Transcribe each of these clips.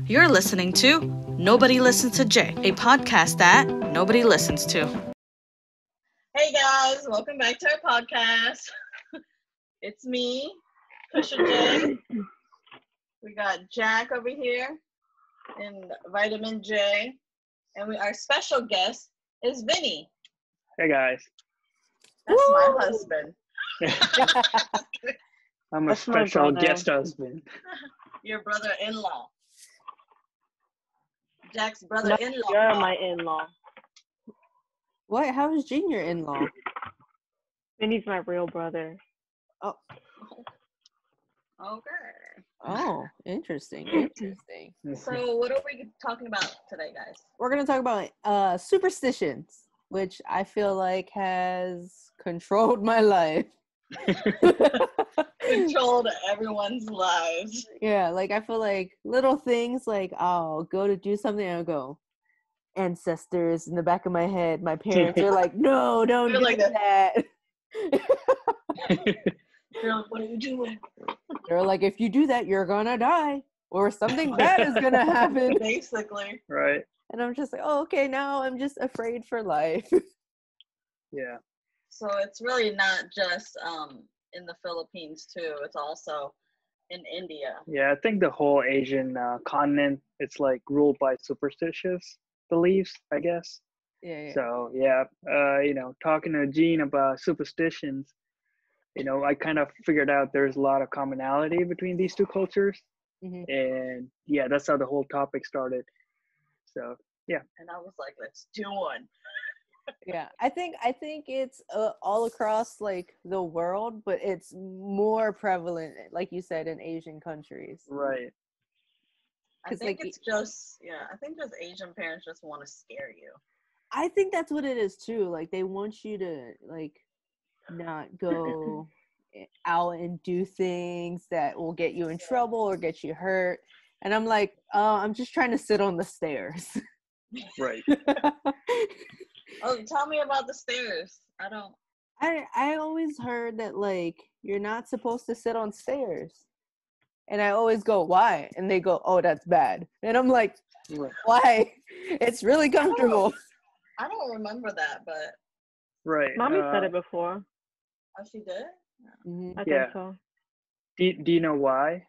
You're listening to Nobody Listens to Jay, a podcast that nobody listens to. Hey guys, welcome back to our podcast. It's me, Pusha J. We got Jack over here and Vitamin J. And our special guest is Vinny. Hey guys. That's my husband. I'm a special guest husband. Your brother-in-law. Jack's brother-in-law. You're my in-law. What? How is Junior in-law? Vinny's my real brother. Oh. Okay. Oh, interesting. So what are we talking about today, guys? We're going to talk about superstitions, which I feel like has controlled my life. Controlled everyone's lives. Yeah, like I feel like little things like I'll go to do something and I'll go, ancestors in the back of my head. My parents are like, no, don't do like that. They're like, what are you doing? They're like, if you do that, you're gonna die. Or something bad is gonna happen. Basically. Right. And I'm just like, oh, okay, now I'm just afraid for life. Yeah. So it's really not just in the Philippines too. It's also in India. Yeah, I think the whole Asian continent, it's like ruled by superstitious beliefs, I guess. Yeah. So yeah, talking to Gene about superstitions, I kind of figured out there's a lot of commonality between these two cultures. Mm-hmm. And yeah, that's how the whole topic started. So yeah. And I was like, let's do one. Yeah, I think it's all across like the world, but it's more prevalent, like you said, in Asian countries. Right. I think it's just Asian parents just want to scare you. I think that's what it is too. Like they want you to like not go out and do things that will get you in trouble or get you hurt. And I'm like, I'm just trying to sit on the stairs. Right. Oh, tell me about the stairs. I always heard that like you're not supposed to sit on stairs. And I always go, why? And they go, oh, that's bad. And I'm like, why? It's really comfortable. I don't remember that, but right. Mommy said it before. Oh, she did? Mm-hmm. I think so. Do you know why?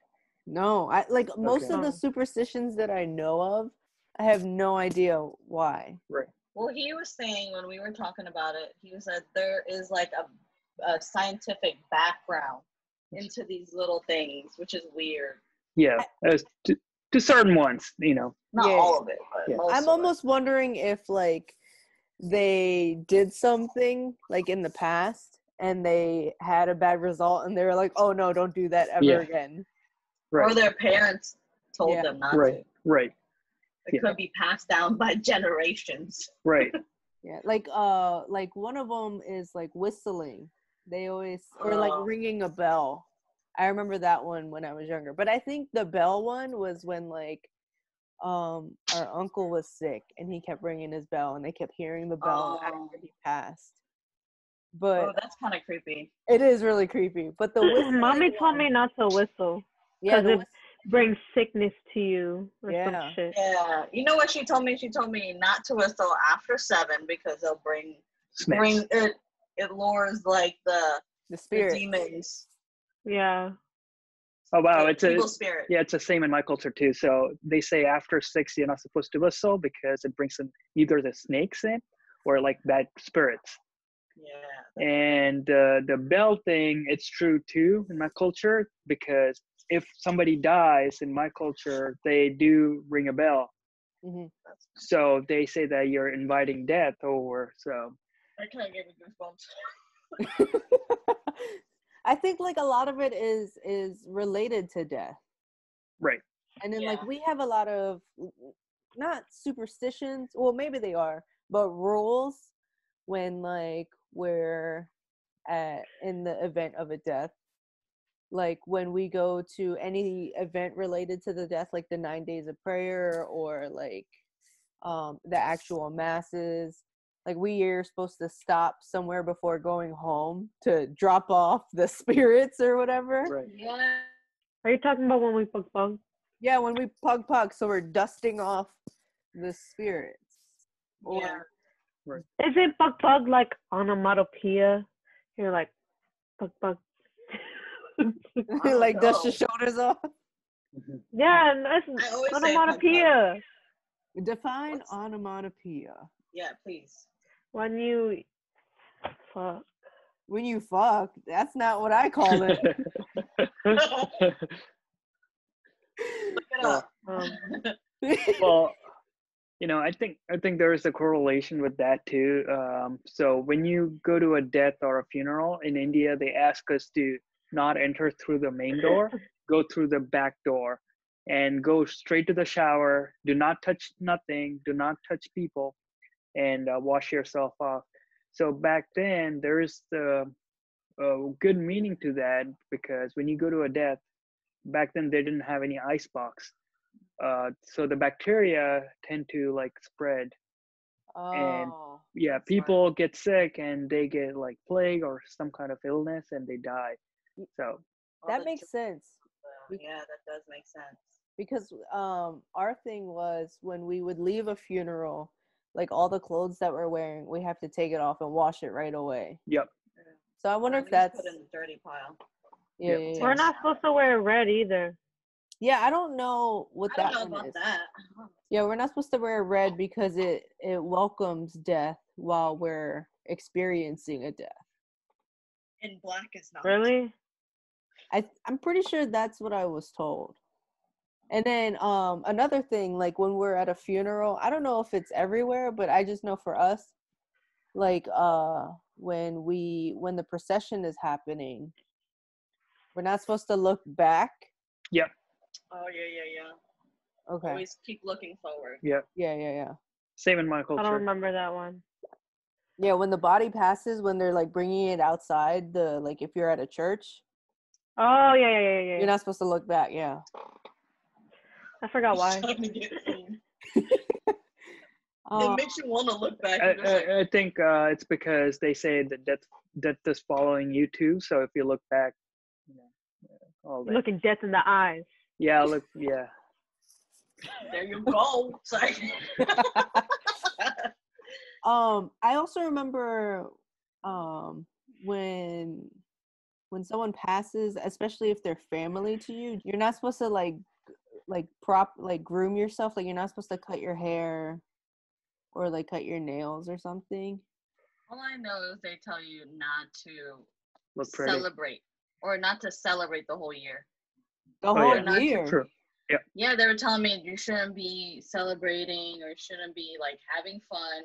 No, I like most of the superstitions that I know of, I have no idea why. Right. Well, he was saying when we were talking about it, he said there is like a scientific background into these little things, which is weird. Yeah, to certain ones, Not all of it, but most I'm almost wondering if like they did something like in the past and they had a bad result and they were like, oh no, don't do that ever again. Right. Or their parents told them not to. Right. It could be passed down by generations. Right. Yeah, like one of them is like whistling. They always or like ringing a bell. I remember that one when I was younger. But I think the bell one was when like our uncle was sick and he kept ringing his bell and they kept hearing the bell after he passed. But that's kind of creepy. It is really creepy. But the whistling Mommy told me not to whistle. Yeah, because it brings sickness to you or some shit. Yeah. You know what she told me? She told me not to whistle after 7 because they'll bring it. It lures like the spirit, the demons. Yeah. Oh wow, it's evil spirit. Yeah, it's the same in my culture too. So they say after 6 you're not supposed to whistle because it brings in either the snakes in or like bad spirits. Yeah. And the bell thing, it's true too in my culture because if somebody dies in my culture, they do ring a bell. Mm-hmm. So they say that you're inviting death over. So I kind of gave me goosebumps. I think like a lot of it is related to death. Right. And then like we have a lot of not superstitions, well maybe they are, but rules when like we're in the event of a death. Like when we go to any event related to the death, like the 9 days of prayer or like the actual masses, like we are supposed to stop somewhere before going home to drop off the spirits or whatever. Right. Yeah. Are you talking about when we book bugs? Yeah, when we pug, so we're dusting off the spirits. Yeah. Right. Is it pug like onomatopoeia? You're like pug. Like dust no. your shoulders off. Mhm. Yeah, and I that's always say onomatopoeia. Define What's- onomatopoeia. Yeah, please. When you fuck. When you fuck, that's not what I call it. Look it up. Well, I think there is a correlation with that too. So when you go to a death or a funeral in India, they ask us to not enter through the main door, go through the back door, and go straight to the shower. Do not touch nothing. Do not touch people, and wash yourself off. So back then, there is the good meaning to that, because when you go to a death, back then they didn't have any ice box. So the bacteria tend to like spread, and Oh, yeah, that's people get sick and they get like plague or some kind of illness and they die. So that makes sense. Yeah, that does make sense. Because our thing was when we would leave a funeral, like all the clothes that we're wearing, we have to take it off and wash it right away. yep. So I wonder Or if at least that's put in the dirty pile. yeah, Yep. yeah, yeah. We're not supposed to wear red either. Yeah, I don't know what I that don't know one about is. that. Yeah, we're not supposed to wear red because it welcomes death while we're experiencing a death. And black is not. Really? I'm pretty sure that's what I was told. And then another thing, like when we're at a funeral, I don't know if it's everywhere, but I just know for us, like when the procession is happening, we're not supposed to look back. Yep. Oh, yeah. Okay. Always keep looking forward. Yep. Yeah. Same in my I don't culture. remember that one. Yeah, when the body passes, when they're like bringing it outside, like if you're at a church, Oh, yeah. you're not supposed to look back. Yeah. I forgot why. Trying to get seen. It Um, makes you want to look back. And just like, I think it's because they say that death is following you too. So if you look back, all that. Looking death in the eyes. Yeah, look. Yeah. there you go. It's like, I also remember when someone passes, especially if they're family to you, you're not supposed to like groom yourself. Like you're not supposed to cut your hair or like cut your nails or something. all I know is they tell you not to Look pretty. celebrate or not to celebrate the whole year. The whole yeah. year. True. Yeah, they were telling me you shouldn't be celebrating or shouldn't be like having fun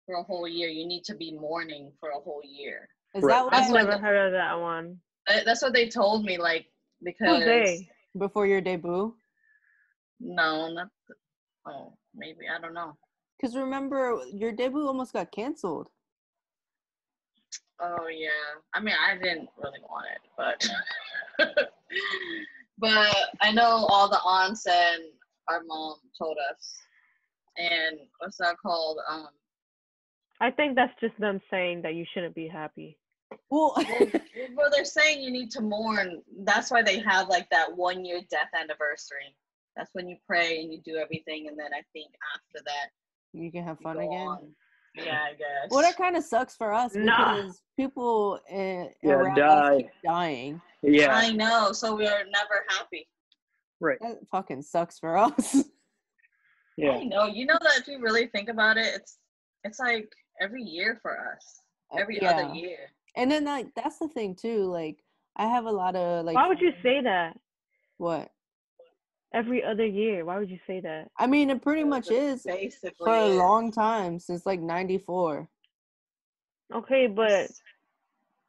for a whole year. You need to be mourning for a whole year. Is Right. that what I've That's what never heard of that one. That's what they told me. Like because Who's they? before your debut? no, not. Oh, maybe I don't know. Because remember, your debut almost got canceled. Oh yeah. I mean, I didn't really want it, but but I know all the aunts and our mom told us. And what's that called? I think that's just them saying that you shouldn't be happy. Well, Well, they're saying you need to mourn. That's why they have like that 1 year death anniversary. That's when you pray and you do everything, and then I think after that you can have you fun go again. on. Yeah, I guess. Well, that kind of sucks for us Nah. because people Yeah, around die. us keep dying. Yeah. I know. So we are never happy. Right. That fucking sucks for us. Yeah. I know. You know that if you really think about it, it's like every year for us. Every Yeah. other year. And then like that's the thing too. Like I have a lot of like. Why would you say that? What? Every other year. Why would you say that? I mean, it pretty much is Basically for a is. long time since like '94. Okay, but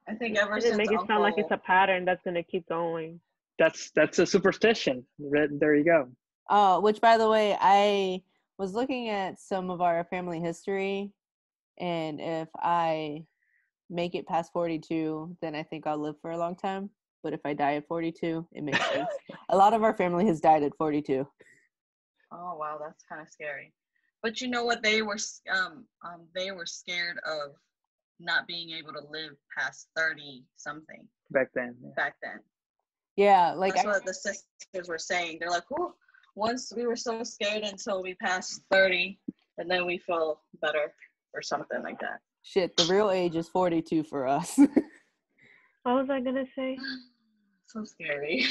I think ever it since make it Uncle, sound like it's a pattern that's gonna keep going. That's a superstition. There you go. Which by the way, I was looking at some of our family history, and if I make it past 42, then I think I'll live for a long time. But if I die at 42, it makes sense. A lot of our family has died at 42. Oh wow, that's kind of scary. But you know what? They were scared of not being able to live past 30 something Back then. Yeah. back then. Yeah, like That's what the sisters were saying. They're like, "Ooh, once we were so scared until we passed 30, and then we felt better or something like that. Shit, the real age is 42 for us. What was I gonna say? So scary.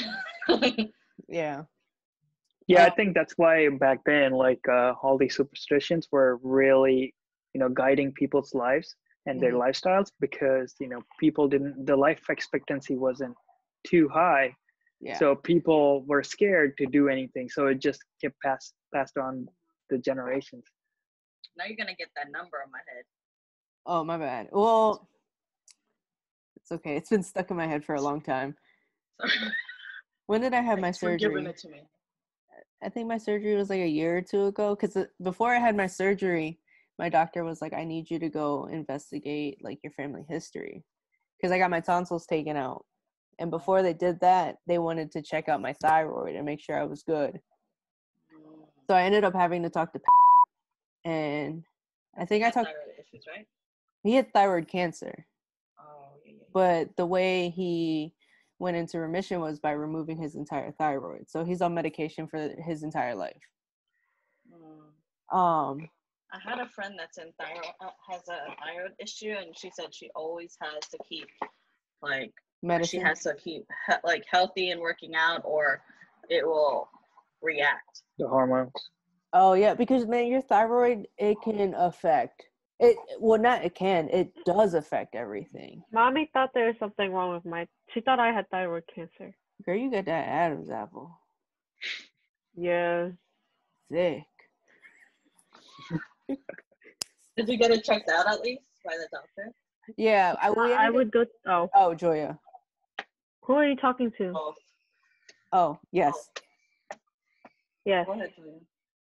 Yeah. Yeah, I think that's why back then, like all these superstitions were really, guiding people's lives and their lifestyles because people didn't, the life expectancy wasn't too high, Yeah. so people were scared to do anything. So it just kept passed on the generations. Now you're gonna get that number on my head. Oh, my bad. Well, it's okay. It's been stuck in my head for a long time. Sorry. When did I have my Thanks for giving surgery? it to me. I think my surgery was like a year or two ago. Because before I had my surgery, my doctor was like, I need you to go investigate like your family history. Because I got my tonsils taken out. And before they did that, they wanted to check out my thyroid and make sure I was good. So I ended up having to talk to and I think I talked. Thyroid issues, right? He had thyroid cancer. Oh, yeah. But the way he went into remission was by removing his entire thyroid. So he's on medication for his entire life. I had a friend that's in has a thyroid issue, and she said she always has to keep like medicine. She has to keep like healthy and working out, or it will react. The hormones. Oh yeah, because man, your thyroid, it can affect it. Well, not it can. It does affect everything. Mommy thought there was something wrong with she thought I had thyroid cancer. Girl, you got that Adam's apple. Yeah. Sick. Did you get it checked out at least by the doctor? Yeah, I would go. Oh, Joya. Who are you talking to? Oh, yes. Yes. Go ahead, Julia.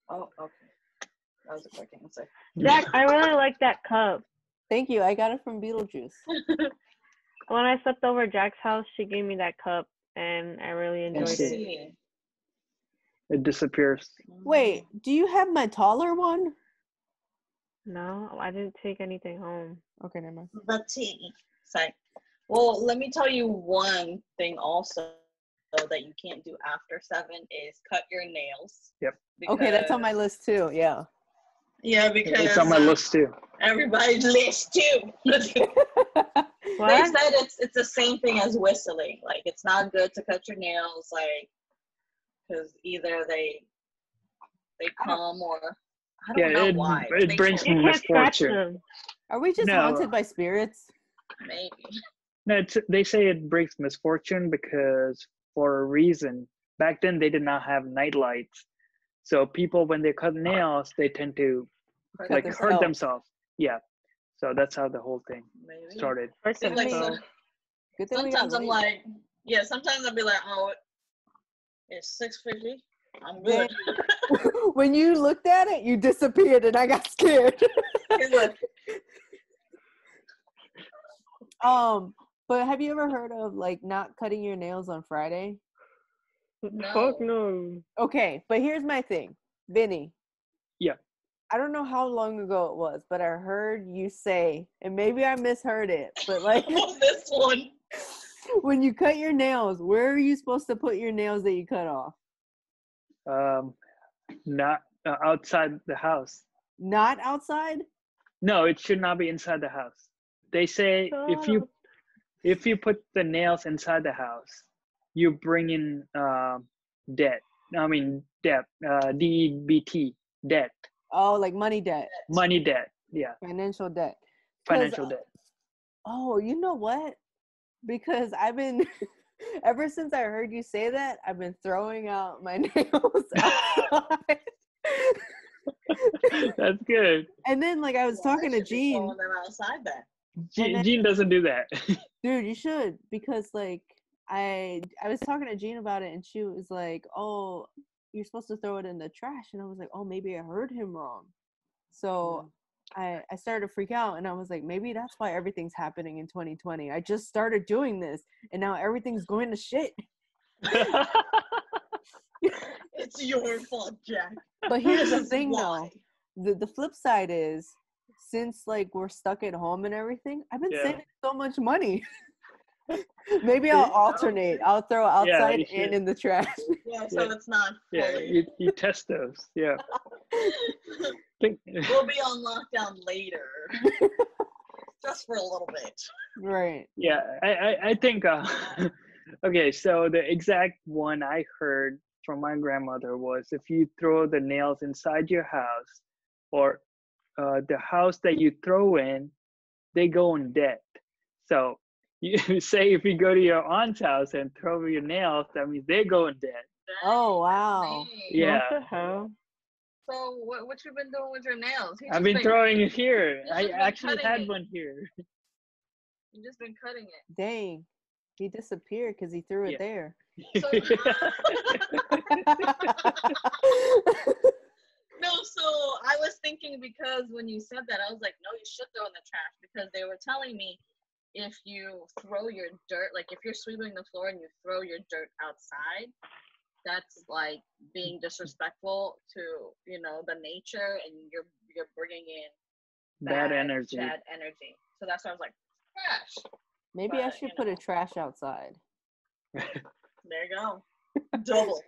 Oh, okay. That was a quick answer. Jack, I really like that cup. Thank you. I got it from Beetlejuice. When I slept over at Jack's house, she gave me that cup, and I really enjoyed it. It disappears. Wait, do you have my taller one? No, I didn't take anything home. Okay, never mind. The tea. Sorry. Well, let me tell you one thing also that you can't do after 7 is cut your nails. Yep. Okay, that's on my list too. Yeah. Yeah, because it's on my list too. Everybody's list too. They said it's the same thing as whistling. Like it's not good to cut your nails, like because either they come or I don't know why. It brings misfortune. Are we just haunted by spirits? Maybe. No, they say it brings misfortune because for a reason. Back then they did not have night lights. So people, when they cut nails, they tend to hurt themselves. Yeah. So that's how the whole thing started. Sometimes I'm like, sometimes I'll be like, oh, it's 6:50. I'm good. When you looked at it, you disappeared and I got scared. But have you ever heard of like not cutting your nails on Friday? No. Fuck no. Okay, but here's my thing, Vinny. Yeah. I don't know how long ago it was, but I heard you say, and maybe I misheard it, but like this one. When you cut your nails, where are you supposed to put your nails that you cut off? Not outside the house. Not outside? No, it should not be inside the house. They say if you put the nails inside the house, you bring in debt. I mean debt. DEBT, debt. Oh, like money debt. Money debt. Yeah. Financial debt. Financial debt. Oh, you know what? Because I've been ever since I heard you say that, I've been throwing out my nails outside. That's good. And then like I was talking to Jean. Throwing them outside then. Jean doesn't do that. Dude, you should, because like I was talking to Jean about it and she was like, "Oh, you're supposed to throw it in the trash." And I was like, "Oh, maybe I heard him wrong." So I started to freak out and I was like, maybe that's why everything's happening in 2020. I just started doing this and now everything's going to shit. It's your fault, Jack. But here's the thing though. The flip side is, since like we're stuck at home and everything, I've been saving so much money. Maybe I'll alternate. I'll throw outside you and should. in the trash. Yeah, so it's not Yeah, fully. you test those. Yeah. We'll be on lockdown later, just for a little bit. Right. Yeah, I think. Okay, so the exact one I heard from my grandmother was if you throw the nails inside your house, or the house that you throw in, they go in debt. So you say if you go to your aunt's house and throw your nails, that means they go in debt. Oh, wow. Dang. Yeah. What the hell? So what you been doing with your nails? I've been throwing it here. He's I just been actually cutting had it. one here. You just been cutting it. Dang. He disappeared because he threw it Yeah. there. So, no, so I was thinking, because when you said that, I was like, no, you should throw in the trash, because they were telling me if you throw your dirt, like if you're sweeping the floor and you throw your dirt outside, that's like being disrespectful to, the nature, and you're bringing in Bad energy. bad energy. So that's why I was like, trash. Maybe I But, should put a trash outside. There you go. Double.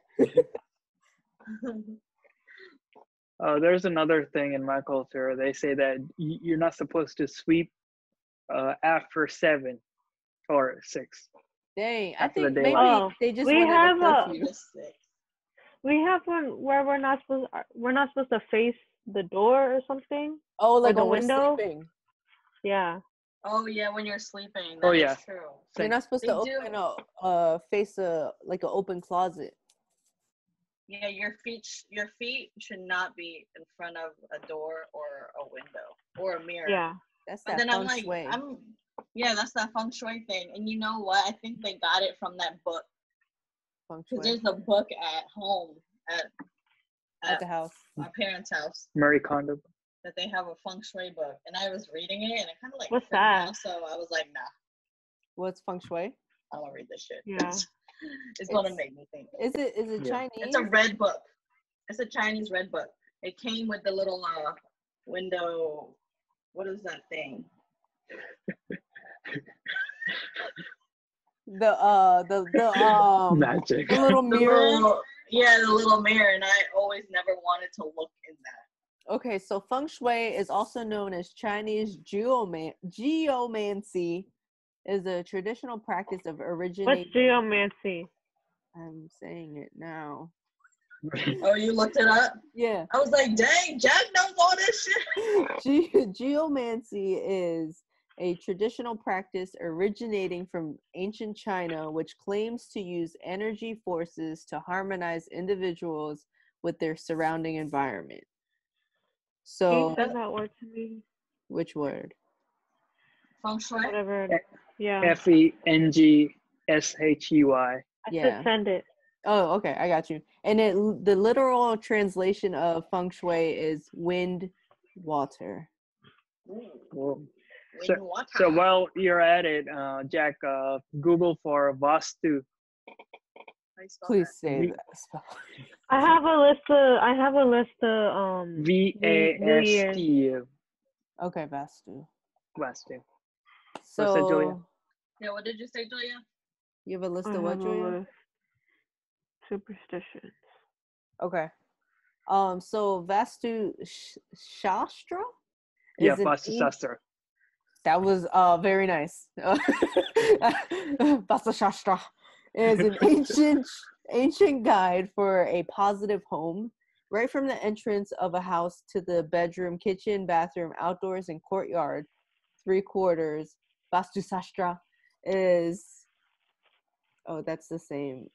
There's another thing in my culture. They say that you're not supposed to sweep after 7 or 6. Dang. I After the think daylight. maybe Oh, they just we wanted have a a- curfew. We have one where we're not supposed to face the door or something. Oh, like the when we're window? sleeping. Yeah. Oh yeah, when you're sleeping. Oh, That is yeah. true. You're not supposed to They open face like an open closet. Yeah, your feet should not be in front of a door or a window or a mirror. Yeah. That's But that then feng I'm like, shui. that's that feng shui thing. And you know what? I think they got it from that book. Feng Because shui. there's a book at home At the house. my parents' house Marie Kondo. that they have a feng shui book, and I was reading it, and it kind of like What's freaked me that? out, so I was like, nah, What's feng shui? I don't read this shit. Yeah. It's gonna make me think. Is it Yeah. Chinese? It's a red book. It's a Chinese red book. It came with the little window. What is that thing? Magic. the little mirror. The little mirror, and I always never wanted to look in that. Okay, so feng shui is also known as Chinese geomancy, is a traditional practice of What's originating. geomancy? I'm saying it now. Oh, you looked it up? Yeah. I was like, dang, Jack knows all this shit. Geomancy is a traditional practice originating from ancient China, which claims to use energy forces to harmonize individuals with their surrounding environment. Can you So, send that word to me? which word? Feng shui? Whatever. Yeah. FENGSHEY. I Yeah. said send it. Oh, okay, I got you. And the literal translation of feng shui is wind, water. Whoa. Wind, water. So while you're at it, Jack, Google for Vastu. How you spell Please that? say that. spell. I have a list of VASTU. Okay, Vastu. Vastu. So, What's that, Julia? Yeah, what did you say, Julia? you have a list I of what, have a Julia? list. Superstitions. Okay. So Vastu Shastra Yeah, is an Vastu Shastra. that was very nice. Vastu Shastra is an ancient guide for a positive home, right from the entrance of a house to the bedroom, kitchen, bathroom, outdoors, and courtyard. 3/4. Vastu Shastra is that's the same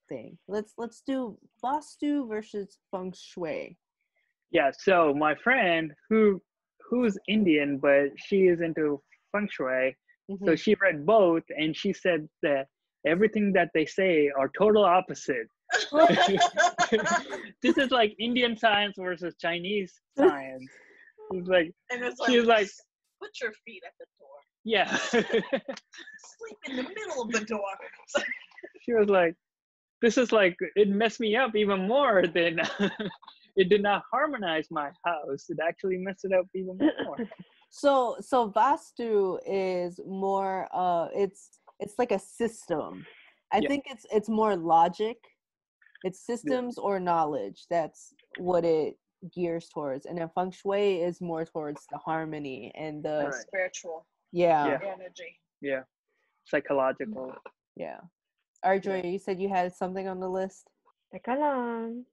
thing. Let's do Vastu versus Feng Shui. Yeah, so my friend who's Indian, but she is into feng shui. So she read both, and she said that everything that they say are total opposite. This is like Indian science versus Chinese science. It's like And it's she was like, put your feet at the door. yeah. Sleep in the middle of the door. She was like, this is like, it messed me up even more than it did not harmonize my house. It actually messed it up even more. So Vastu is more it's like a system. I Yeah. think it's more logic. It's systems or knowledge. That's what it gears towards. And then feng shui is more towards the harmony and the Right. Spiritual yeah. energy. Yeah. Psychological. Yeah. All right, Joy, you said you had something on the list. Teka lang.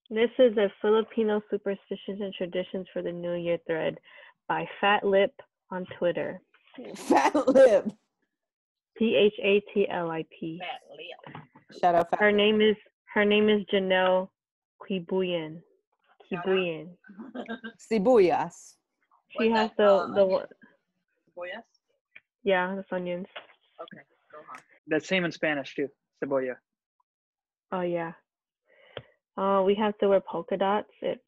This is a Filipino superstitions and traditions for the New Year thread by Fat Lip on Twitter. Fat lip. PHATLIP. Fat lip. Shout out Fat Her Lip. name is Janelle Quibuyan. Quibuyan. Sibuyas. She What's has that, the onion? Boyas? yeah, the onions. Okay, go on. That's same in Spanish too. Cebolla. Oh yeah. We have to wear polka dots. It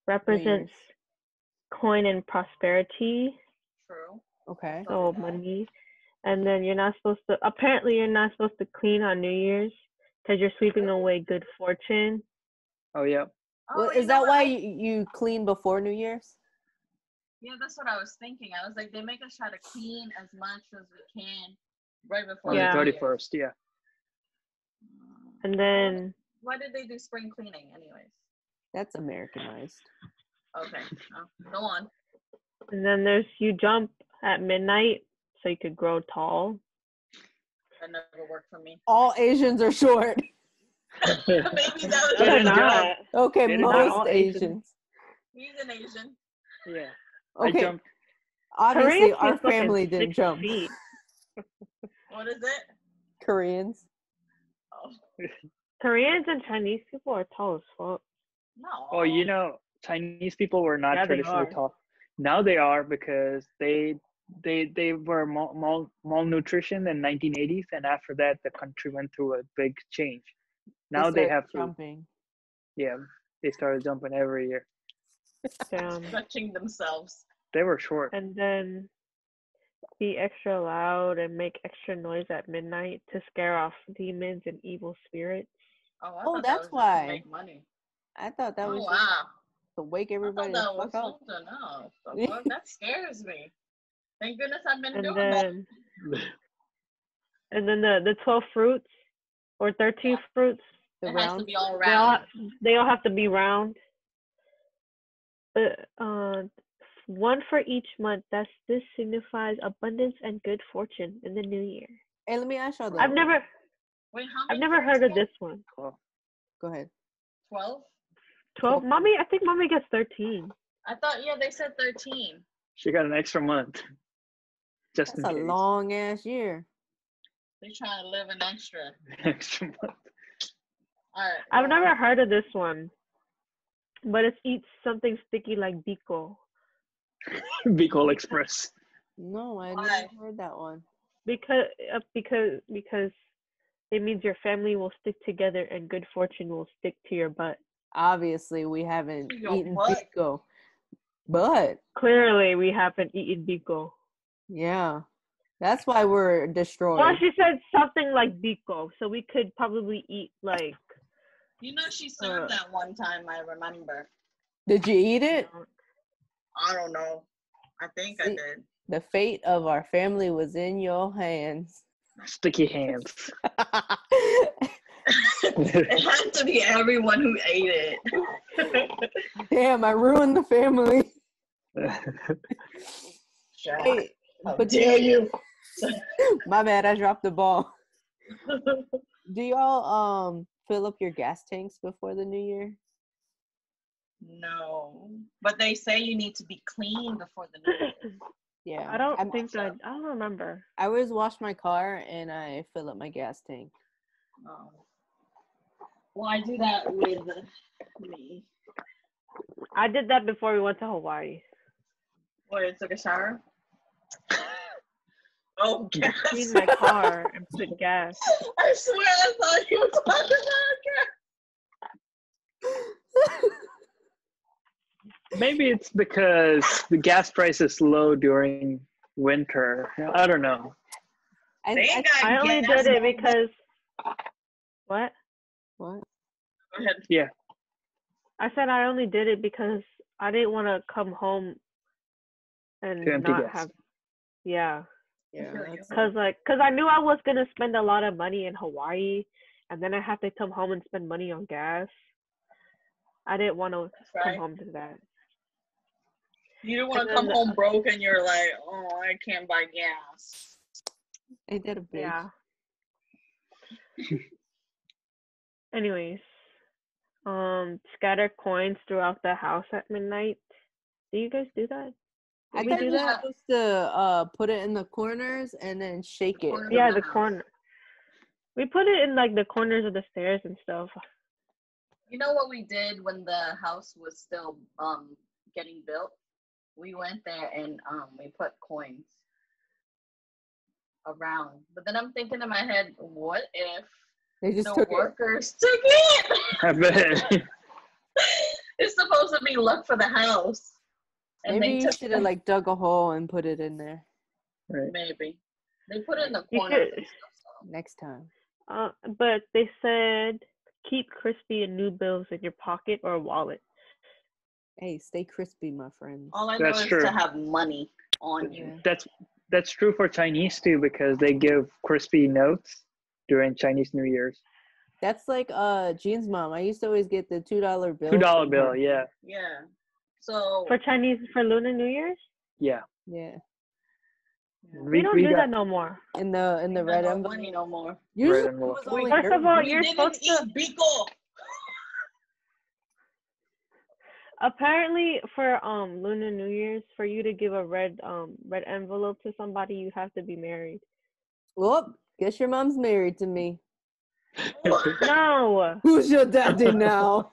represents coin and prosperity. True. Okay. So money. And then you're not supposed to clean on New Year's because you're sweeping away good fortune. Oh yeah. Well, is that why you clean before New Year's? Yeah, that's what I was thinking. I was like, they make us try to clean as much as we can right before On Yeah. the New Year's. 31st. Yeah. And then Why did they do spring cleaning, anyways? That's Americanized. Okay, go on. there's you jump at midnight so you could grow tall. That never worked for me. All Asians are short. Maybe that was They They're didn't not. Okay, They didn't most jump. All Asians. He's an Asian. Yeah. Okay, I jumped. obviously Koreans our is fucking family didn't 6 jump. feet. What is it? Koreans. Oh, Koreans and Chinese people are tall as fuck. no. Oh, you know, Chinese people were not Yeah, they traditionally are. tall. Now they are because they were malnutrition in 1980s, and after that the country went through a big change. Now they started have to. jumping. Yeah, they started jumping every year. Stretching themselves. They were short. And then be extra loud and make extra noise at midnight to scare off demons and evil spirits. Oh, I Oh, thought that's that was just why. to make money. I thought that Oh, was just wow. to wake everybody I the thought that fuck was up. something else. The fuck? That scares me. Thank goodness I've been And doing that. then the 12 fruits or 13 fruits, The It has to round. be all they all round. they all have to be round. One for each month. This signifies abundance and good fortune in the new year. Hey, let me ask y'all though. I've never Wait, how many heard of this one. Oh, Go ahead. 12? 12. I think mommy gets 13. I thought, yeah, they said 13. she got an extra month. Just That's a in case. long ass year. They're trying to live an extra. Extra month. All right. I've never heard of this one, but it eats something sticky like biko. Bicol Express. No, I Why? never heard that one. Because it means your family will stick together and good fortune will stick to your butt. Obviously, we haven't To your eaten butt? pico, but Clearly, we haven't eaten biko. yeah, that's why we're destroyed. Well, she said something like biko, so we could probably eat like. You know, she served that one time, I remember. Did you eat it? I don't know. I think I See? did. The fate of our family was in your hands. Sticky hands. It had to be everyone who ate it. Damn, I ruined the family. Jack, Hey, how but dare you? my bad, I dropped the ball. Do y'all fill up your gas tanks before the new year? No. But they say you need to be clean before the new year. Yeah. I don't remember. I always wash my car and I fill up my gas tank. Oh. Well, I do that with me. I did that before we went to Hawaii. What, you took a shower? Oh, gas. Cleaned my car and put gas. I swear I thought you were talking about gas. Maybe it's because the gas price is low during winter. I don't know. They ain't got I only gas did it no because. What? What? Go ahead. Yeah. I said I only did it because I didn't want to come home and To empty not gas. have. Yeah. Yeah, that's Cause I knew I was gonna spend a lot of money in Hawaii, and then I have to come home and spend money on gas. I didn't want to That's come right. home to that. You don't want And to come then, home broke and you're like, oh, I can't buy gas. Ain't that a bitch? yeah. Anyways, scatter coins throughout the house at midnight. Do you guys do that? I We thought do you're that? supposed to put it in the corners and then shake it. Corners of Yeah, the the house. corner. We put it in like the corners of the stairs and stuff. You know what we did when the house was still getting built? We went there and we put coins around. But then I'm thinking in my head, what if They just the took it. workers took it? I bet. It's supposed to be luck for the house. And Maybe they you took should have it. like dug a hole and put it in there Right. Maybe. They put it in the You corners could- and stuff. So. next time. But they said keep crispy and new bills in your pocket or wallet. Hey, stay crispy, my friends. All I know That's is true. to have money on you. Yeah. That's true for Chinese too, because they give crispy notes during Chinese New Year's. That's like Jean's mom. I used to always get the $2 bill. $2 from bill, her. yeah. Yeah. So For Lunar New Year's? Yeah. Yeah. We don't do that no more. In the ain't got red no envelope. money no more. Usually Red it envelope. was only First of all, We you're didn't supposed to. eat Biko. Apparently, for Lunar New Year's, for you to give a red envelope to somebody, you have to be married. Well, guess your mom's married to me. No, Who's your daddy now?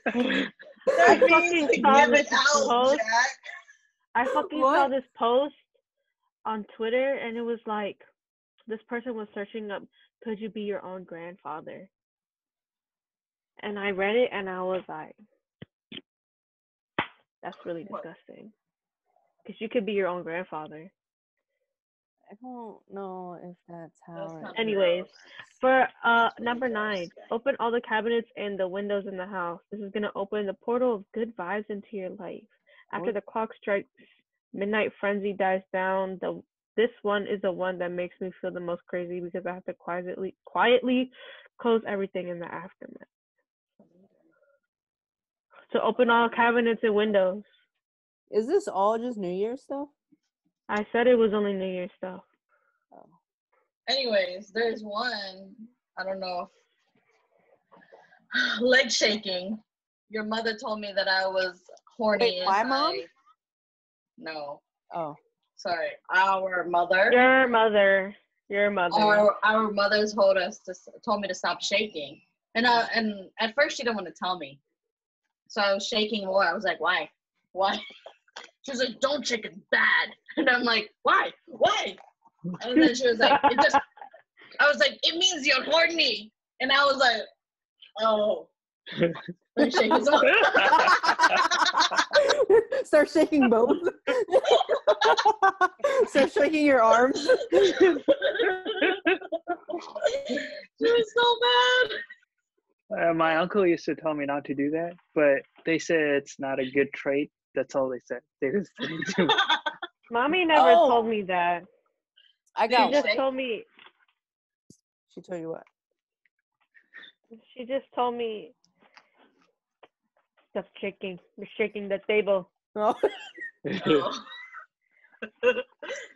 That means fucking to saw give it this out, post. Jack. I fucking What? saw this post on Twitter, and it was like this person was searching up, "Could you be your own grandfather?" And I read it, and I was like, "That's really What? disgusting." Because you could be your own grandfather. I don't know if that's how That's it not Anyways, gross. for That's really number gross. 9, open all the cabinets and the windows in the house. This is gonna open the portal of good vibes into your life. After What? the clock strikes, midnight frenzy dies down. This one is the one that makes me feel the most crazy because I have to quietly close everything in the aftermath. So open all cabinets and windows. Is this all just New Year's stuff? I said it was only New Year's stuff. Oh. Anyways, there's one, I don't know, leg shaking. Your mother told me that I was horny. Wait, my mom? No, Oh. sorry, our mother. Your mother. Our mother told me to stop shaking, and at first she didn't want to tell me, so I was shaking more. I was like, why? She was like, don't shake, it's bad. And I'm like, why? And then she was like, I was like, it means you're horny. And I was like, oh. Let me shake his arm. Start shaking both. Start shaking your arms. She was so bad. My uncle used to tell me not to do that, but they said it's not a good trait. That's all they said. They just didn't. Mommy never Oh. told me that. I She got She just one. told me. She told you what? She just told me. Stop shaking. You're shaking the table. Oh. Oh.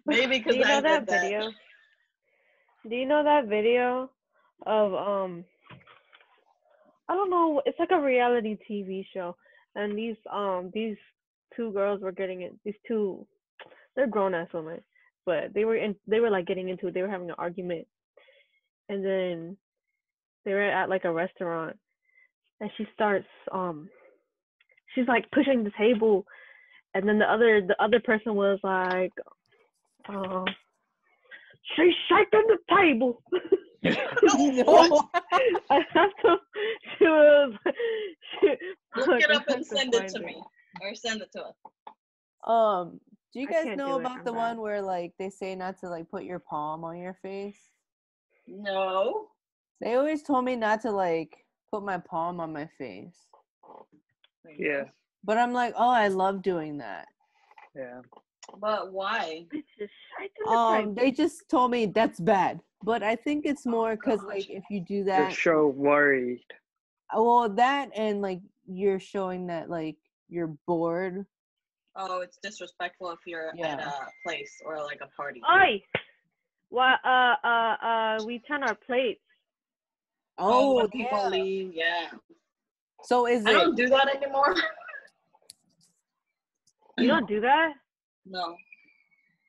Maybe because Do you I know did that that. video? Do you know that video of I don't know, it's like a reality TV show, and these two girls were getting it. They're grown ass women, but they were like getting into it. They were having an argument, and then they were at like a restaurant, and she starts she's like pushing the table, and then the other person was like she's shaking the table. No. She was. Look it I up and have to send it find to me. Or send it to us. Do you I guys can't know do it, about I'm the one bad. where like they say not to like put your palm on your face? No. They always told me not to like put my palm on my face. Yeah. But I'm like, oh, I love doing that. Yeah. But why? It's just I They just told me that's bad, but I think it's more because gosh. like if you do They're that, so worried. well, that and like you're showing that like you're bored. Oh, it's disrespectful if you're at Yeah. a place or like a party. Oi! What? We turn our plates. Oh, Oh, when people yeah. leave, yeah. So is I it? don't do that anymore. You don't do that? No.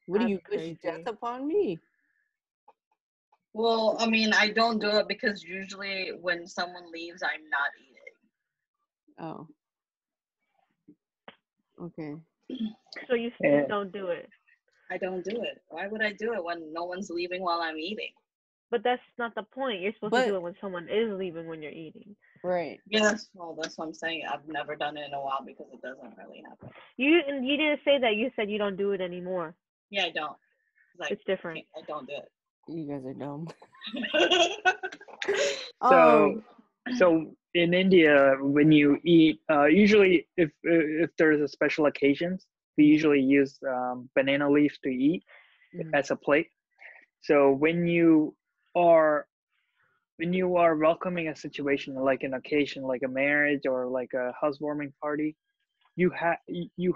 What do That's you wish crazy. death upon me? Well, I mean, I don't do it because usually when someone leaves, I'm not eating. Oh. Okay. So you Eh. don't do it. I don't do it. Why would I do it when no one's leaving while I'm eating? But that's not the point. You're supposed to But- do it when someone is leaving when you're eating. Right. Yes, well, that's what I'm saying. I've never done it in a while because it doesn't really happen. You didn't say that. You said you don't do it anymore. Yeah, I don't. Like, It's different. I don't do it. You guys are dumb. So, so in India, when you eat, usually if there's a special occasions, we usually use banana leaves to eat as a plate. So when you are welcoming a situation like an occasion, like a marriage or like a housewarming party, you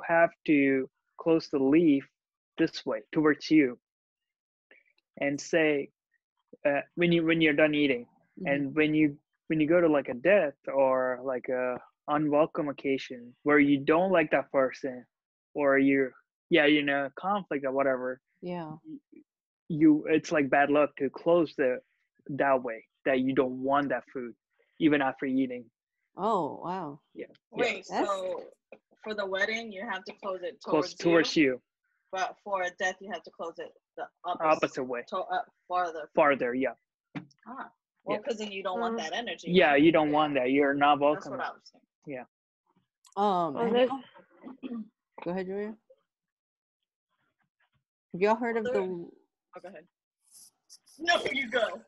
have to close the leaf this way towards you, and say when you're done eating. And when you go to like a death or like a unwelcome occasion where you don't like that person, or you're in a conflict or whatever, Yeah. it's like bad luck to close that way, that you don't want that food even after eating. Oh, wow. Wait, That's- so for the wedding, you have to close it Close towards towards you, but for a death, you have to close it the opposite way, farther. yeah. Ah, well, because then you don't want that energy. Yeah, huh? you don't want that. You're not That's welcome. what I was saying. have there's- y'all- Go ahead, Julia. Have y'all heard of the? Oh, go ahead. No, you go.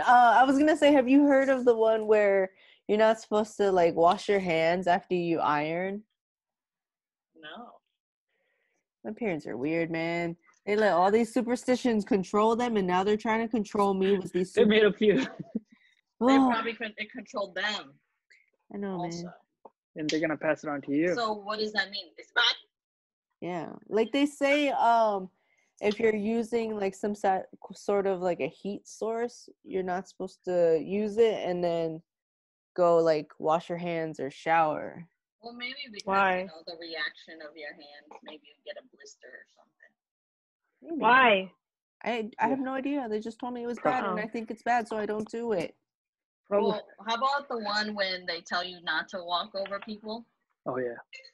I was gonna say, have you heard of the one where you're not supposed to like wash your hands after you iron? No. My parents are weird, man. They let all these superstitions control them, and now they're trying to control me with these. They made a few, They Oh, probably it controlled them I know, also. man. and they're gonna pass it on to you. So what does that mean? It's bad. Yeah, like they say, if you're using like some sort of like a heat source, you're not supposed to use it and then go like wash your hands or shower. Well, maybe because Why? you know the reaction of your hands, maybe you get a blister or something. Maybe. Why? I have no idea. They just told me it was bad, and I think it's bad, so I don't do it. Probably. Well, how about the one when they tell you not to walk over people? Oh yeah.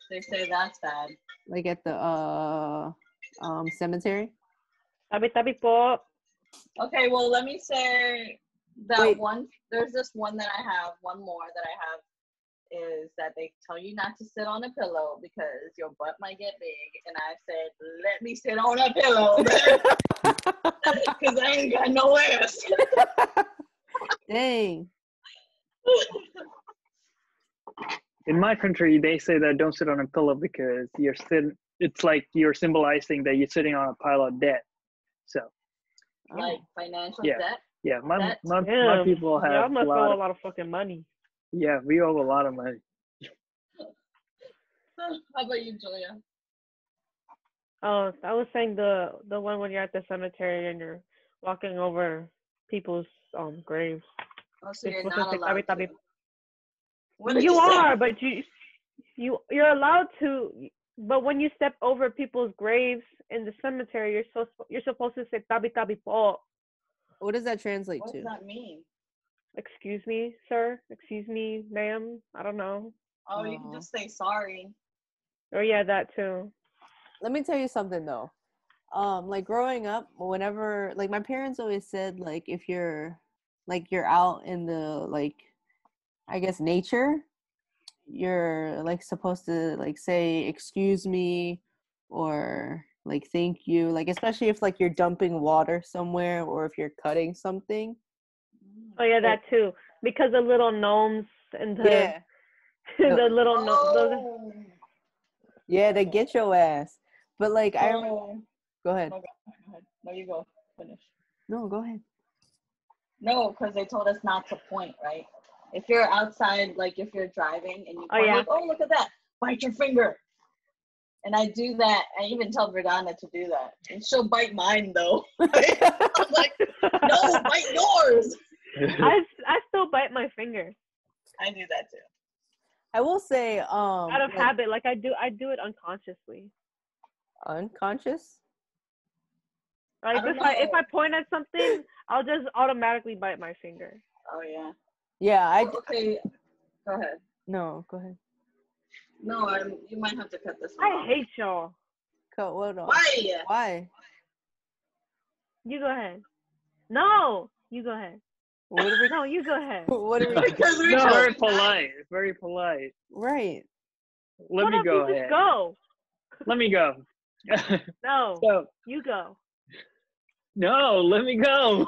They say that's bad. Like at the cemetery. Tabi po. Okay, well, let me say that Wait. one. There's this one that I have. One more that I have is that they tell you not to sit on a pillow because your butt might get big. And I said, let me sit on a pillow, because I ain't got no ass. Dang. In my country, they say that don't sit on a pillow because it's like you're symbolizing that you're sitting on a pile of debt. So Like financial Yeah. debt. yeah, my Damn. people Y'all have must owe a lot of fucking money. Yeah, we owe a lot of money. How about you, Julia? Oh, I was saying the one when you're at the cemetery and you're walking over people's graves. Oh, so You're you're supposed not to say allowed tabi. to. What did You say? are, but you're allowed to. But when you step over people's graves in the cemetery, you're supposed to say tabi po. What does that translate What to? does that mean? Excuse me, sir. Excuse me, ma'am. I don't know. Oh, you can just say sorry. Or yeah, that too. Let me tell you something though. Like growing up, whenever like my parents always said like if you're out in the like I guess nature, you're like supposed to like say excuse me or like thank you, like especially if like you're dumping water somewhere or if you're cutting something. Oh yeah, that too. Because the little gnomes and the Yeah. the little Oh. Yeah, they get your ass. But like I remember, go ahead. No, go ahead. No, you go. Finish. No, go ahead. No, because they told us not to point, right? If you're outside, like if you're driving and you point, like, oh, look at that, bite your finger. And I do that. I even tell Verdana to do that. And she'll bite mine, though. Right? I'm like, no, bite yours. I still bite my finger. I do that, too. I will say, out of habit, like I do it unconsciously. Unconscious? Like if I point at something, I'll just automatically bite my finger. Oh yeah. Yeah, okay. Go ahead. No, go ahead. No, you might have to cut this one I off. hate y'all. Cut what off? Why? Why? You go ahead. No, you go ahead. What are we? No, you go ahead. What are we? No, very polite. Very polite. Right. Let me go ahead. Just go. Let me go. No. So, you go. No, let me go.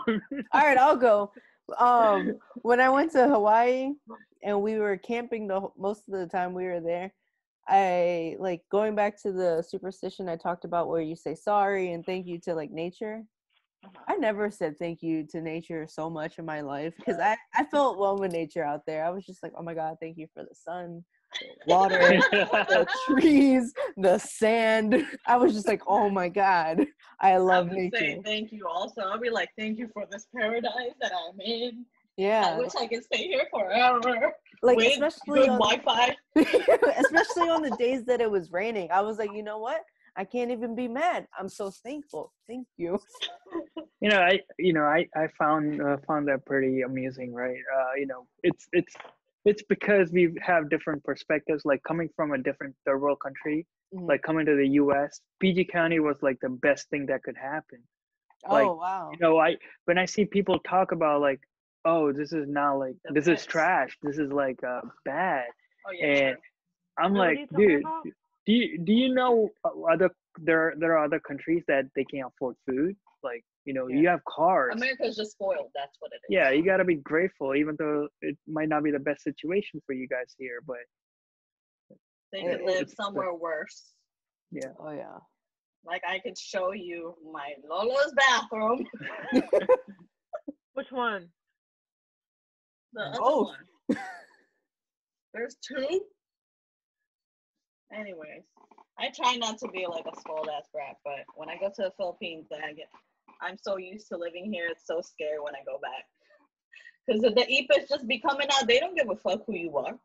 All right, I'll go. When I went to Hawaii and we were camping most of the time we were there, I like going back to the superstition I talked about where you say sorry and thank you to like nature. I never said thank you to nature so much in my life because I felt one with nature out there. I was just like, oh my God, thank you for the sun, the water, the trees, the sand. I was just like, oh my God, I love nature. Say thank you also. I'll be like, thank you for this paradise that I'm in. Yeah. I wish I could stay here forever. Like with especially good on Wi-Fi. especially on the days that it was raining. I was like, you know what? I can't even be mad. I'm so thankful. Thank you. I found that pretty amusing, right? It's because we have different perspectives. Like coming from a different third world country, like coming to the U.S., PG County was like the best thing that could happen. Like, oh wow. When I see people talk about like, oh, this is not like this is trash. This is like bad. Oh, yeah, and I'm like, dude. Do you know there are other countries that they can't afford food? Like, you have cars. America's just spoiled. That's what it is. Yeah, you got to be grateful, even though it might not be the best situation for you guys here, but they could live somewhere worse. Yeah. Oh yeah. Like I could show you my Lola's bathroom. Which one? The other one. There's two. Anyways, I try not to be like a spoiled ass brat, but when I go to the Philippines, I'm so used to living here. It's so scary when I go back. Because the Ipas just be coming out. They don't give a fuck who you are.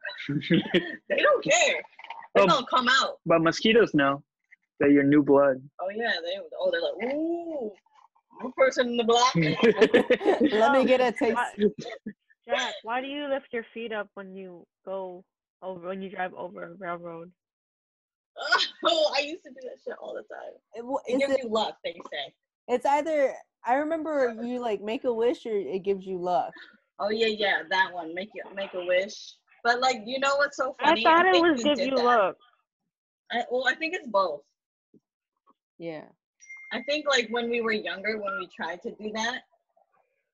They don't care. They're gonna come out. But mosquitoes know that you're new blood. Oh yeah, they're like, ooh, new person in the block. Let me get a taste. Jack, why do you lift your feet up when you drive over a railroad? Oh, I used to do that shit all the time. It gives you luck, they say. It's either, I remember you like make a wish or it gives you luck. Oh yeah, that one. Make a wish. But like, you know what's so funny? I thought it was give you luck. I think it's both. Yeah. I think like when we were younger, when we tried to do that,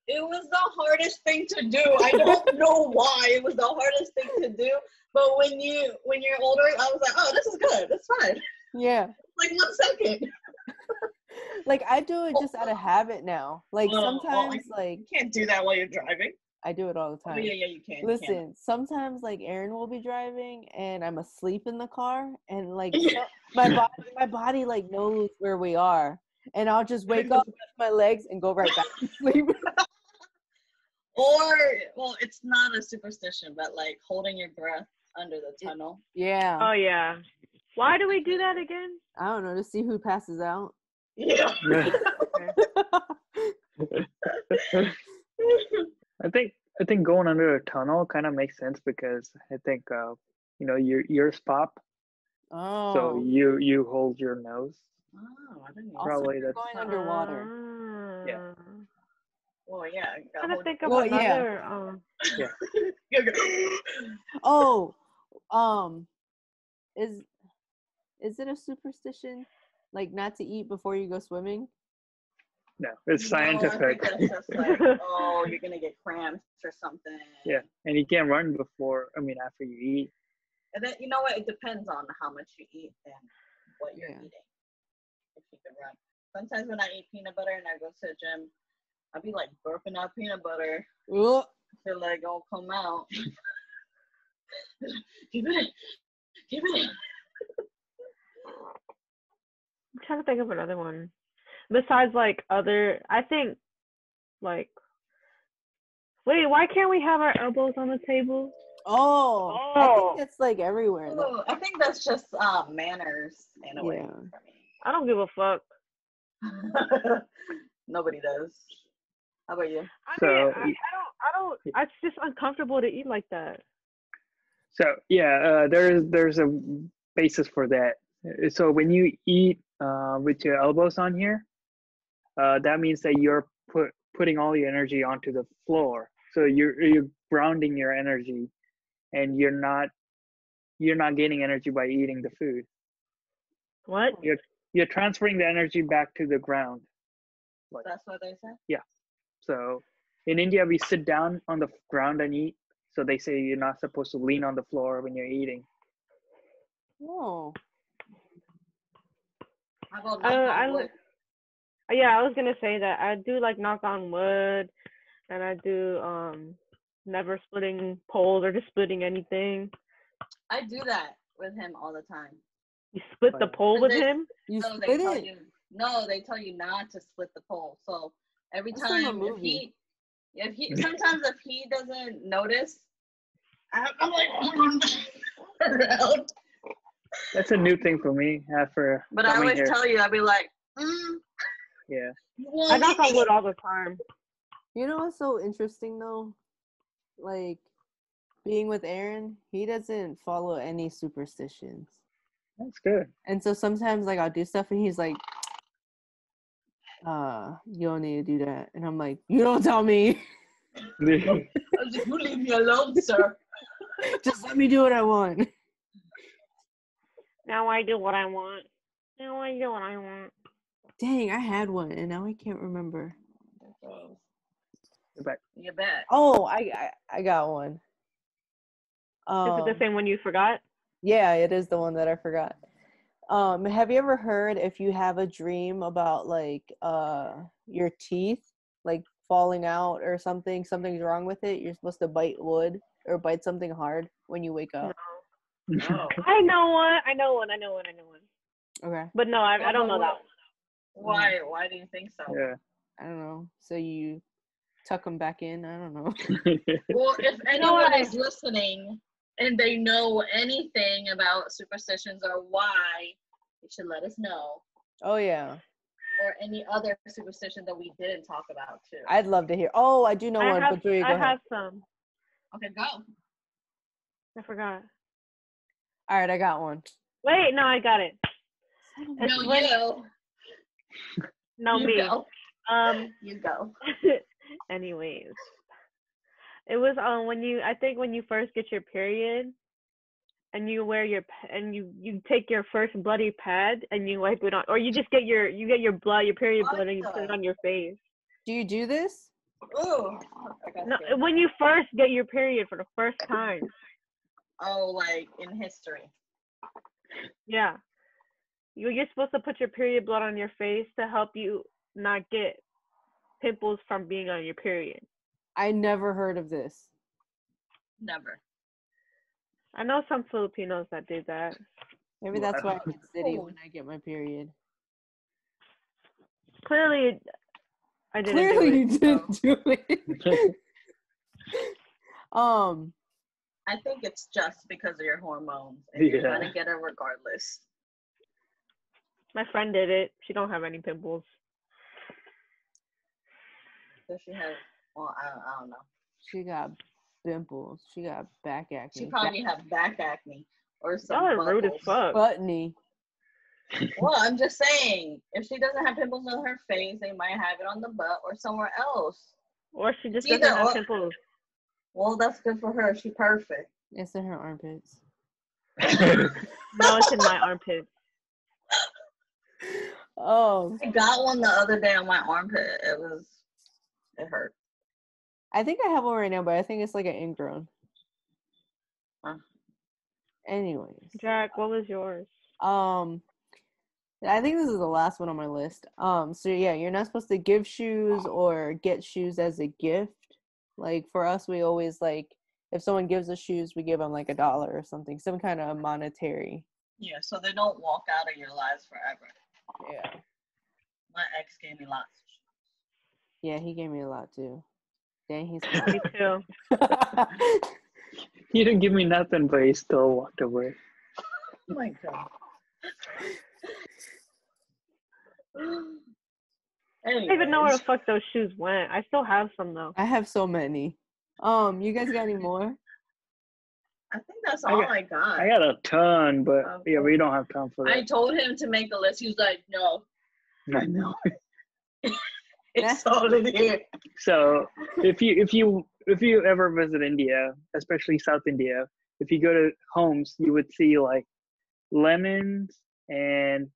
it was the hardest thing to do. I don't know why it was the hardest thing to do. But when you're older, I was like, oh, this is good. That's fine. Yeah. Like 1 second. Like I do it just out of habit now. Like sometimes like you can't do that while you're driving. I do it all the time. Oh, yeah, you can. Listen, sometimes like Aaron will be driving and I'm asleep in the car and like my body like knows where we are and I'll just wake up, lift my legs and go right back to sleep. Or, well, it's not a superstition, but like holding your breath under the tunnel. Yeah. Oh yeah. Why do we do that again? I don't know, to see who passes out. Yeah. I think going under a tunnel kind of makes sense because I think your ears pop. Oh. So you hold your nose. Oh, I didn't know. Probably also, that's going underwater. Yeah. Well, yeah. I'm trying to think of another. Yeah. Oh, is it a superstition, like not to eat before you go swimming? No, it's scientific. I think that's just like, oh, you're gonna get cramps or something. Yeah, and you can't run after you eat. And then you know what? It depends on how much you eat and what you're eating. if she can run. Sometimes when I eat peanut butter and I go to the gym, I'll be like burping out peanut butter. Ugh. I feel like it'll come out. Keep it. I'm trying to think of another one. Besides, like, I think, like, wait, why can't we have our elbows on the table? Oh, I think that's like everywhere. Oh, I think that's just manners in a way Yeah. for me. I don't give a fuck. Nobody does. How about you? I mean, I don't. It's just uncomfortable to eat like that. So yeah, there's a basis for that. So when you eat with your elbows on here, that means that you're putting all your energy onto the floor. So you're grounding your energy, and you're not gaining energy by eating the food. What? You're transferring the energy back to the ground. Like, That's what they say? yeah. So in India, we sit down on the ground and eat. So they say you're not supposed to lean on the floor when you're eating. Oh. How about knock on wood? Yeah, I was gonna say that I do like knock on wood, and I do never splitting poles or just splitting anything. I do that with him all the time. You split the pole with him? You No, split they tell it? you. No, they tell you not to split the pole. So every That's from a time, movie. sometimes if he doesn't notice, I'm like around. That's a new thing for me after. But I always tell you, I'll be like, yeah. I knock on wood all the time. You know what's so interesting though? Like being with Aaron, he doesn't follow any superstitions. That's good. And so sometimes like I'll do stuff and he's like, you don't need to do that. And I'm like, you don't tell me. I was like, you leave me alone, sir. Just let me do what I want. Now I do what I want. Now I do what I want. Dang, I had one and now I can't remember. You bet. Oh, I got one. Is it the same one you forgot? Yeah, it is the one that I forgot. Have you ever heard if you have a dream about like your teeth like falling out or something's wrong with it, you're supposed to bite wood or bite something hard when you wake up? No. I know one. Okay. But no, I don't know that one. Why do you think so? Yeah. I don't know. So you tuck them back in? I don't know. Well, if anyone is listening and they know anything about superstitions or why, you should let us know. Oh yeah. Or any other superstition that we didn't talk about too. I'd love to hear. Oh, I do know one. But Julia, go ahead. I have some. Okay, go. I forgot. All right, I got one. Wait, no, I got it. No, you. No, you me. Go. You go. Anyways, it was when you first get your period, and you wear you take your first bloody pad and you wipe it on, or you just get your period blood and you put it on your face. Do you do this? Ooh. No, when you first get your period for the first time. Oh, like in history. Yeah. You're supposed to put your period blood on your face to help you not get pimples from being on your period. I never heard of this. Never. I know some Filipinos that do that. Maybe that's why I get city when I get my period. Clearly, I didn't Clearly do it. you didn't do it. I think it's just because of your hormones. And you're gonna get it regardless. My friend did it. She don't have any pimples. So she has, well, I don't know. She got pimples. She got back acne. She probably have back acne or some Y'all are rude as fuck. Buttony. Well, I'm just saying, if she doesn't have pimples on her face, they might have it on the butt or somewhere else. Or she just doesn't have pimples. Well, that's good for her. She's perfect. It's in her armpits. No, it's in my armpit. Oh. I got one the other day on my armpit. It hurt. I think I have one right now, but I think it's like an ingrown. Anyways. Jack, what was yours? I think this is the last one on my list. So yeah, you're not supposed to give shoes or get shoes as a gift. Like for us, we always like if someone gives us shoes, we give them like $1 or something, some kind of monetary. Yeah, so they don't walk out of your lives forever. Yeah. My ex gave me lots of shoes. Yeah, he gave me a lot too. Dang, he's Me too. He didn't give me nothing, but he still walked away. Oh my god. I don't even know where Anyways, the fuck those shoes went. I still have some though. I have so many. You guys got any more? I think that's all I got. I got a ton, but yeah, we don't have time for that. I told him to make a list. He was like, no. I know. It's all in here. So if you ever visit India, especially South India, if you go to homes, you would see like lemons and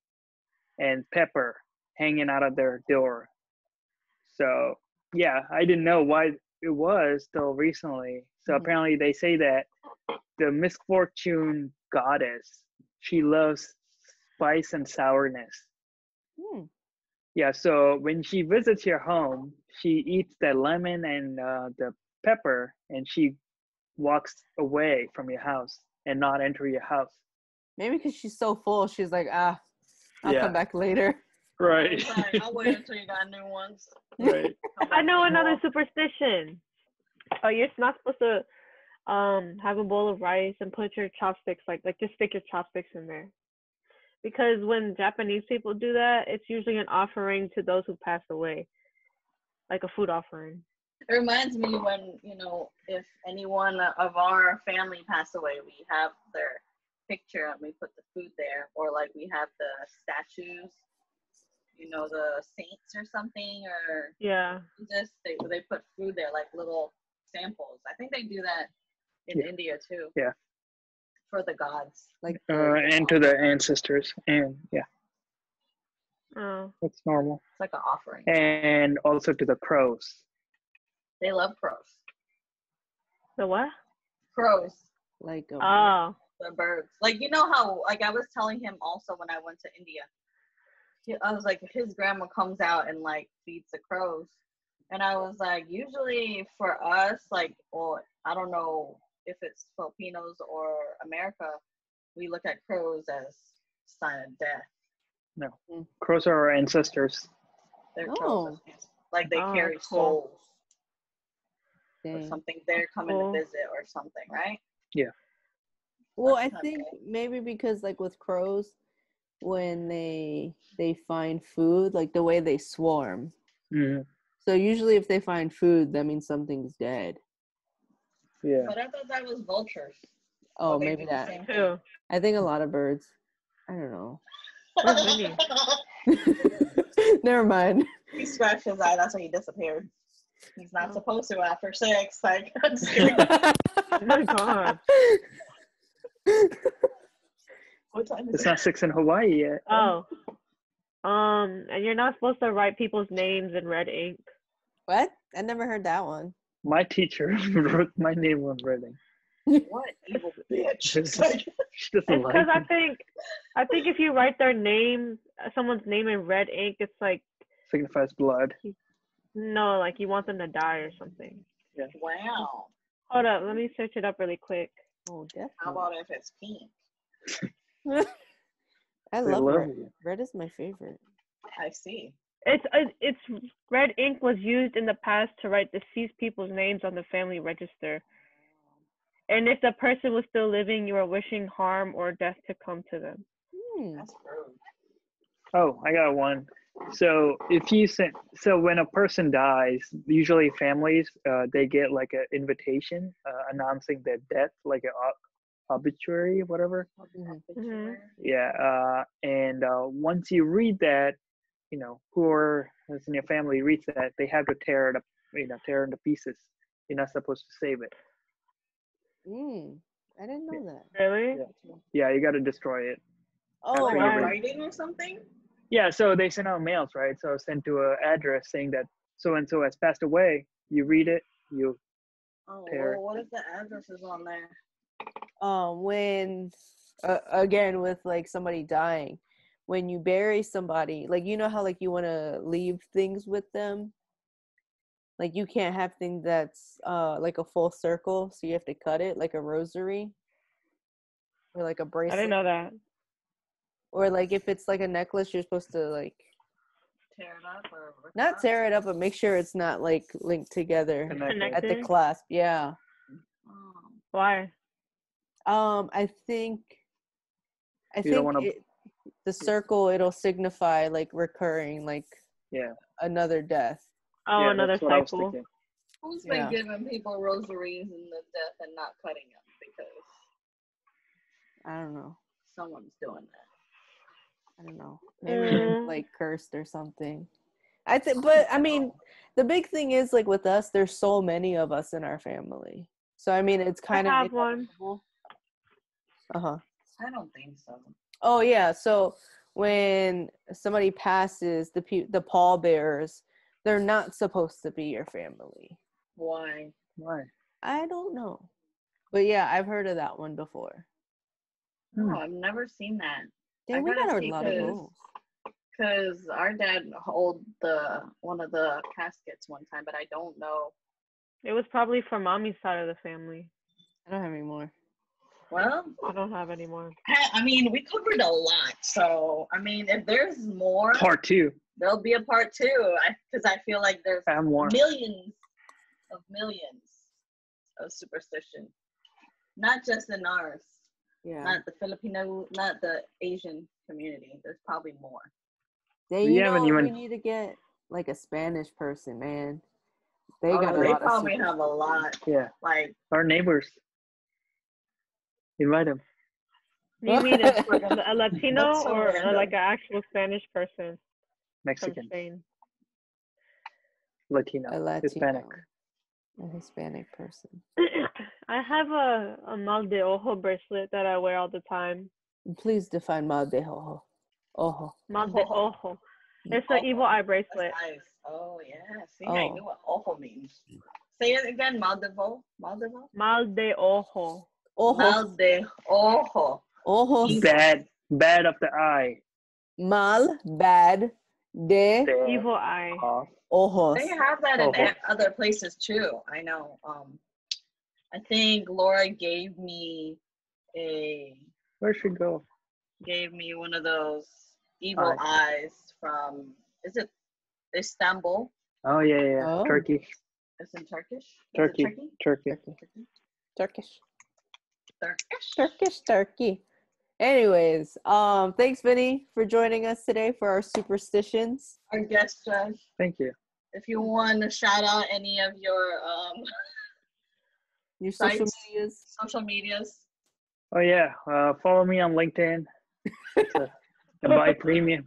pepper hanging out of their door. So yeah, I didn't know why it was till recently. So apparently they say that the misfortune goddess, she loves spice and sourness. Yeah, so when she visits your home, she eats the lemon and the pepper, and she walks away from your house and not enter your house. Maybe because she's so full, she's like, I'll come back later. Right. I'll wait until you got new ones. Right. I know another superstition. Oh, you're not supposed to have a bowl of rice and put your chopsticks like just stick your chopsticks in there. Because when Japanese people do that, it's usually an offering to those who passed away, like a food offering. It reminds me when, if anyone of our family passed away, we have their picture and we put the food there, or like we have the statues, the saints or something, or just they put food there, like little samples. I think they do that in India too. Yeah. For the gods. Like and to the ancestors, and that's normal. It's like an offering. And also to the crows. They love crows. The what? Crows. Like the birds. Like how I was telling him also when I went to India. I was like, his grandma comes out and like feeds the crows, and I was like, usually for us, like, well, I don't know if it's Filipinos or America, we look at crows as sign of death. No, crows are our ancestors. They're crows, like they carry souls or something. They're coming to visit or something, right? Yeah. Well, I think maybe because like with crows, when they find food, like the way they swarm. Mm-hmm. So usually if they find food, that means something's dead. Yeah. But I thought that was vultures. Oh, maybe that too. I think a lot of birds. I don't know. Where's Vinny? Never mind. He scratched his eye. That's why he disappeared. He's not supposed to after 6. Like, oh my god. What time is it's not 6 in Hawaii yet. Oh. And you're not supposed to write people's names in red ink. What? I never heard that one. My teacher wrote my name on red ink. What evil bitch? She doesn't like because it. I think if you write their name, someone's name in red ink, it's like signifies blood. No, like you want them to die or something. Yeah. Wow. Hold up, let me search it up really quick. Oh, definitely. How about if it's pink? I love red. Red is my favorite. I see. It's red ink was used in the past to write deceased people's names on the family register. And if the person was still living, you were wishing harm or death to come to them. That's rude. Oh, I got one. So when a person dies, usually families they get like an invitation announcing their death, like an obituary, whatever. Mm-hmm. Yeah, and once you read that, whoever is in your family reads that, they have to tear it up, tear it into pieces. You're not supposed to save it. I didn't know that. Really? Yeah, you got to destroy it. Oh, like writing or something? Yeah, so they send out mails, right? So send to an address saying that so-and-so has passed away. You read it, you tear it. What if the address is on there? When, again, with like somebody dying, when you bury somebody, like, you know how like you want to leave things with them, like you can't have things that's like a full circle, so you have to cut it like a rosary or like a I bracelet, didn't know that. or like if it's like a necklace, you're supposed to like Tear it up or rip not off? tear it up, but make sure it's not like linked together Connected. at the Connected? clasp. Yeah. Oh. Why? I think You don't want to. the circle, it'll signify like recurring, like Yeah. another death. Oh, Yeah, another that's what I was cycle. thinking. Who's Yeah. been giving people rosaries in the death and not cutting them? Because I don't know. someone's doing that. I don't know. Maybe they're Mm. like cursed or something. I think, but I mean, the big thing is like with us, there's so many of us in our family. So I mean, it's kind of have one. inevitable. Uh-huh. I don't think so. Oh yeah. So when somebody passes, the pallbearers, they're not supposed to be your family. Why? Why? I don't know, but yeah, I've heard of that one before. Hmm. No, I've never seen that. Damn, we gotta got a see lot of 'cause- rules. Because our dad held one of the caskets one time, but I don't know. It was probably from mommy's side of the family. I don't have any more. Well, I don't have any more. I mean, we covered a lot. So, I mean, if there's more, Part 2. there'll be a part 2. Because I feel like there's I have more. millions of superstition. Not just in ours. Yeah. Not the Filipino, not the Asian community. There's probably more. They, We you haven't know, we even- need to get like a Spanish person, man. They Oh, got a they lot probably of have a lot. Yeah. Like, Our neighbors. Invite them. You mean a That's Latino so or random. like an actual Spanish person from Mexican. Spain? Latino. a Latino, Hispanic. a Hispanic person. I have a mal de ojo bracelet that I wear all the time. Please define mal de ojo. Ojo. Mal de ojo. It's an Ojo. evil eye That's bracelet. nice. Oh, yeah. See, Oh. I knew what ojo means. Say it again, Maldivo. Maldivo? Mal de ojo. Ojo. Mal de ojo. Ojos. Bad of the eye. Mal, bad, de, Evil eye. Off. ojos. They have that in Ojo. other places too. I know. I think Laura gave me Where should go? one of those evil eyes from, is it Istanbul? Oh, yeah. Oh. Turkey. It's in Turkish? Is it Turkey. Turkey? Turkish. Turkish. Turkey. Anyways, thanks Vinny for joining us today for our superstitions. Our guest judge. Thank you. If you want to shout out any of your Your social sites, medias. social medias. Oh, yeah. Follow me on LinkedIn and buy premium.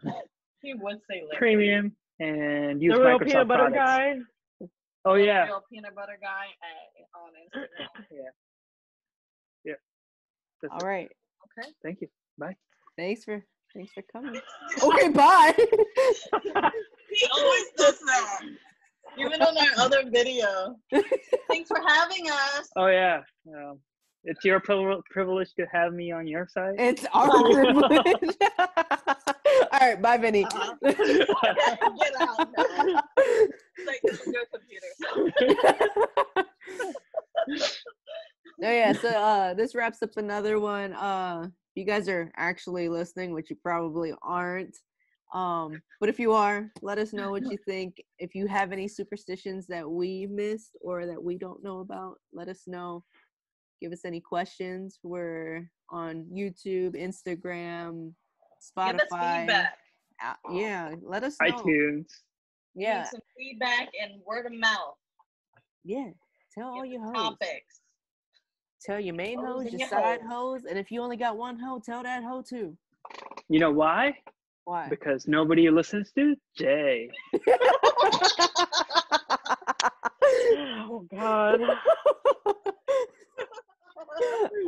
He would say like Premium and use The real Microsoft peanut butter products. guy. Oh, yeah. Real peanut butter guy on Instagram. Yeah. That's All right. Okay. Thank you. Bye. Thanks for coming. Okay, bye. He always does that. Even on our other video. Thanks for having us. Oh, yeah. It's your privilege to have me on your side. It's our privilege. All right, bye, Vinny. Get out now. Like this is your computer. Oh yeah, so this wraps up another one. You guys are actually listening, which you probably aren't. But if you are, let us know what you think. If you have any superstitions that we missed or that we don't know about, let us know. Give us any questions. We're on YouTube, Instagram, Spotify. Give us feedback. Yeah, let us know. iTunes. Yeah, Need some feedback and word of mouth. yeah. Tell all Give your us hoes. topics. Tell your main Hoes hoes, and your your side hoes. hoes, and if you only got one hoe, tell that hoe too. You know why? Why? Because nobody listens to Jay. Oh God. All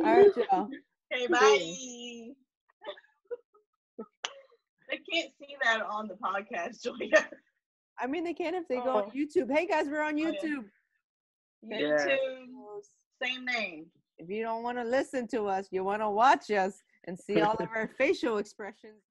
right, y'all. Okay, bye. They can't see that on the podcast, Julia. I mean, they can if they go on Oh. YouTube. Hey guys, we're on Oh, yeah. YouTube. Yeah. YouTube, same name. If you don't want to listen to us, you want to watch us and see all of our facial expressions.